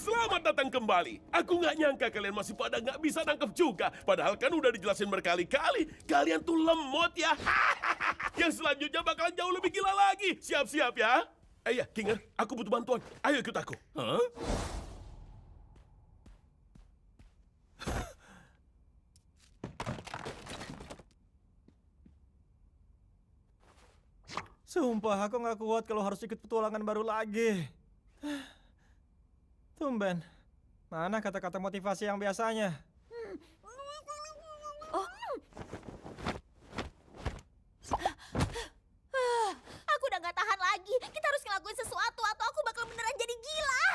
Selamat datang kembali. Aku nggak nyangka kalian masih pada nggak bisa nangkep juga. Padahal kan udah dijelasin berkali-kali. Kalian tuh lemot ya. Yang selanjutnya bakalan jauh lebih gila lagi. Siap-siap ya. Iya, Kinger, aku butuh bantuan. Ayo ikut aku. Hah? Sumpah, aku nggak kuat kalau harus ikut petualangan baru lagi. Tumben, mana kata-kata motivasi yang biasanya? Aku udah gak tahan lagi. Kita harus ngelakuin sesuatu atau aku bakal beneran jadi gila.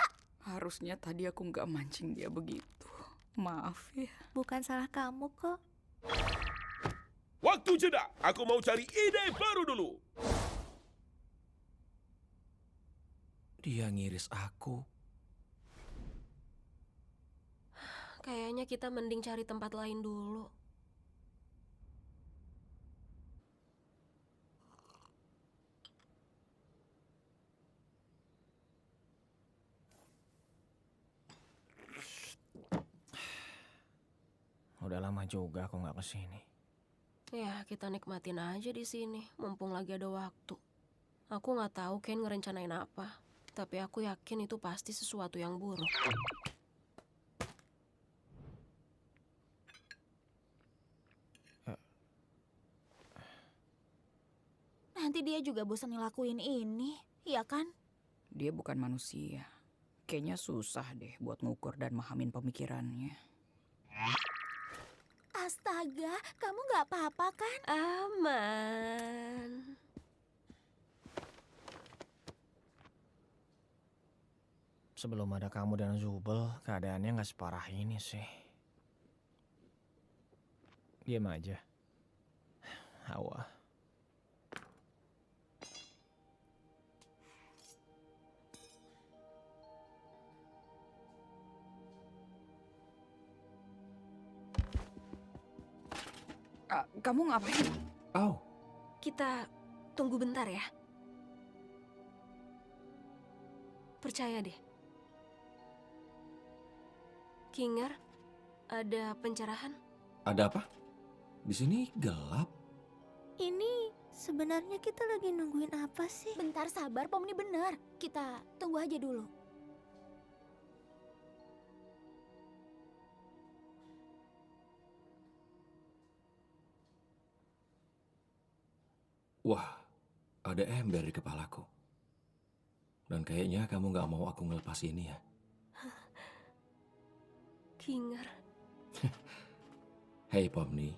Harusnya tadi aku nggak mancing dia begitu. Maaf ya. Bukan salah kamu kok. Waktu jeda. Aku mau cari ide baru dulu. Dia ngiris aku. Kayaknya kita mending cari tempat lain dulu. Udah lama juga aku nggak kesini. Ya, kita nikmatin aja di sini, mumpung lagi ada waktu. Aku nggak tahu Ken ngerencanain apa, tapi aku yakin itu pasti sesuatu yang buruk. Nanti dia juga bosan ngelakuin ini, iya kan? Dia bukan manusia. Kayaknya susah deh buat ngukur dan mahamin pemikirannya. Astaga, kamu gak apa-apa kan? Aman. Sebelum ada kamu dan Zubel, keadaannya nggak separah ini sih. Diam aja. Hawa. Kamu ngapain? Oh, Kita tunggu bentar ya. Percaya deh. Kinger, ada pencerahan? ada apa? Di sini gelap. Ini sebenarnya kita lagi nungguin apa sih? Bentar sabar, Pomni bener. Kita tunggu aja dulu. Wah, ada ember di kepalaku. Dan kayaknya kamu nggak mau aku ngelepas ini ya. Kinger, Hei Pomni,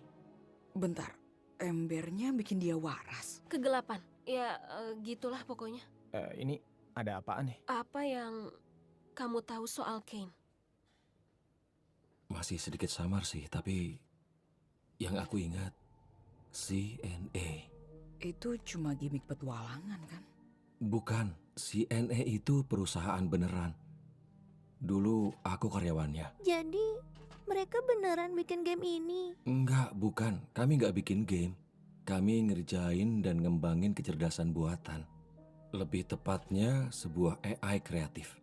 Bentar, embernya bikin dia waras. kegelapan. Ya, gitulah pokoknya. Ini ada apaan nih? Apa yang kamu tahu soal Kane? masih sedikit samar sih, tapi yang aku ingat, CNA. Itu cuma gimmick petualangan kan? Bukan, CNA itu perusahaan beneran. Dulu aku karyawannya. Jadi, mereka beneran bikin game ini? Enggak, bukan. Kami nggak bikin game. Kami ngerjain dan ngembangin kecerdasan buatan. Lebih tepatnya sebuah AI kreatif.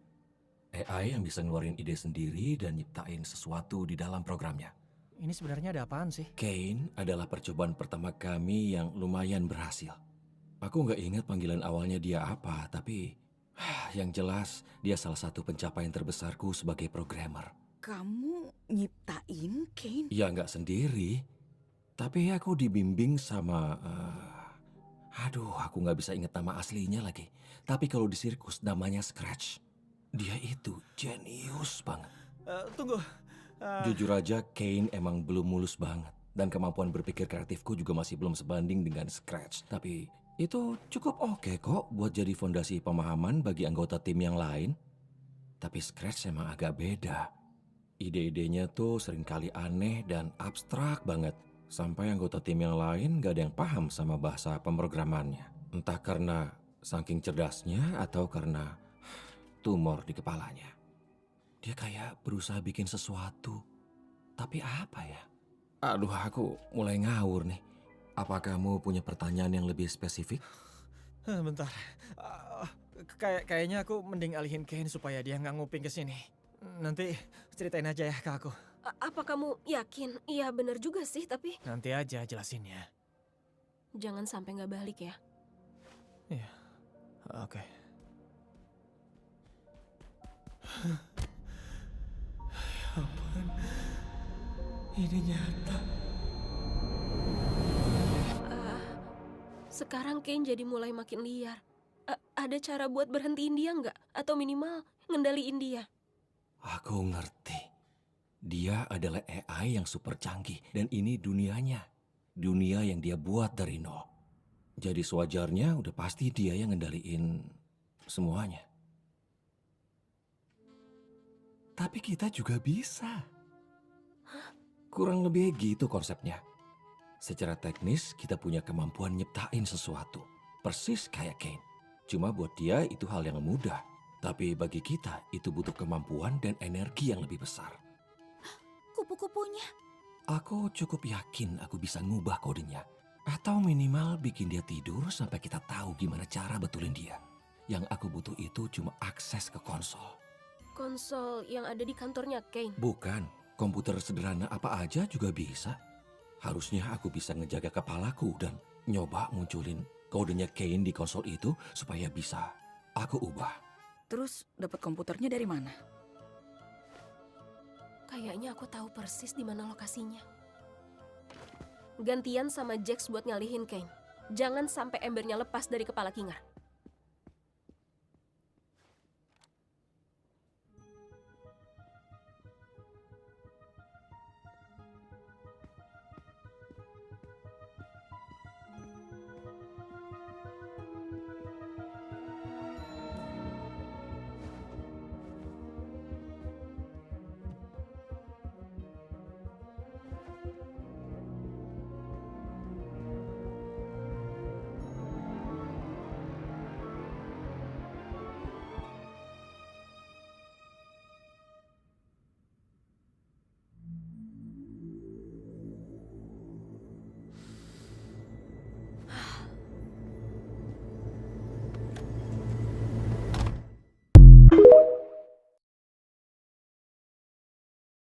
AI yang bisa ngeluarin ide sendiri dan nyiptain sesuatu di dalam programnya. Ini sebenarnya ada apaan sih? Kane adalah percobaan pertama kami yang lumayan berhasil. Aku nggak ingat panggilan awalnya dia apa, tapi yang jelas dia salah satu pencapaian terbesarku sebagai programmer. Kamu nyiptain Kane? Ya nggak sendiri, tapi aku dibimbing sama... aku nggak bisa ingat nama aslinya lagi. Tapi kalau di sirkus namanya Scratch. Dia itu jenius banget. Tunggu. Jujur aja Kane emang belum mulus banget. Dan kemampuan berpikir kreatifku juga masih belum sebanding dengan Scratch. Tapi itu cukup oke kok buat jadi fondasi pemahaman bagi anggota tim yang lain. Tapi Scratch emang agak beda. Ide-idenya tuh seringkali aneh dan abstrak banget. Sampai anggota tim yang lain gak ada yang paham sama bahasa pemrogramannya. Entah karena saking cerdasnya atau karena tumor di kepalanya. Dia kayak berusaha bikin sesuatu. Tapi apa ya? Aduh, aku mulai ngawur nih. Apa kamu punya pertanyaan yang lebih spesifik? Bentar. Kayaknya aku mending alihin Kane supaya dia nggak nguping ke sini. Nanti ceritain aja ya ke aku. Apa kamu yakin? Iya bener juga sih, tapi Nanti aja jelasinnya. jangan sampai nggak balik ya. Iya, oke. Ya ampun, ini nyata. Sekarang Kane jadi mulai makin liar. Ada cara buat berhentiin dia nggak? Atau minimal ngendaliin dia? Aku ngerti. Dia adalah AI yang super canggih. Dan ini dunianya. Dunia yang dia buat dari nol. Jadi sewajarnya udah pasti dia yang ngendaliin semuanya. Tapi kita juga bisa. Kurang lebih gitu konsepnya. Secara teknis kita punya kemampuan nyiptain sesuatu. Persis kayak Kane. Cuma buat dia itu hal yang mudah. Tapi bagi kita itu butuh kemampuan dan energi yang lebih besar. Kupu-kupunya. Aku cukup yakin aku bisa ngubah kodenya. Atau minimal bikin dia tidur sampai kita tahu gimana cara betulin dia. Yang aku butuh itu cuma akses ke konsol. Konsol yang ada di kantornya Kane. Bukan, komputer sederhana apa aja juga bisa. Harusnya aku bisa ngejaga kepalaku dan nyoba munculin kodenya Kane di konsol itu supaya bisa aku ubah. Terus dapat komputernya dari mana? Kayaknya aku tahu persis di mana lokasinya. Gantian sama Jax buat ngalihin Kane. Jangan sampai embernya lepas dari kepala Kingar.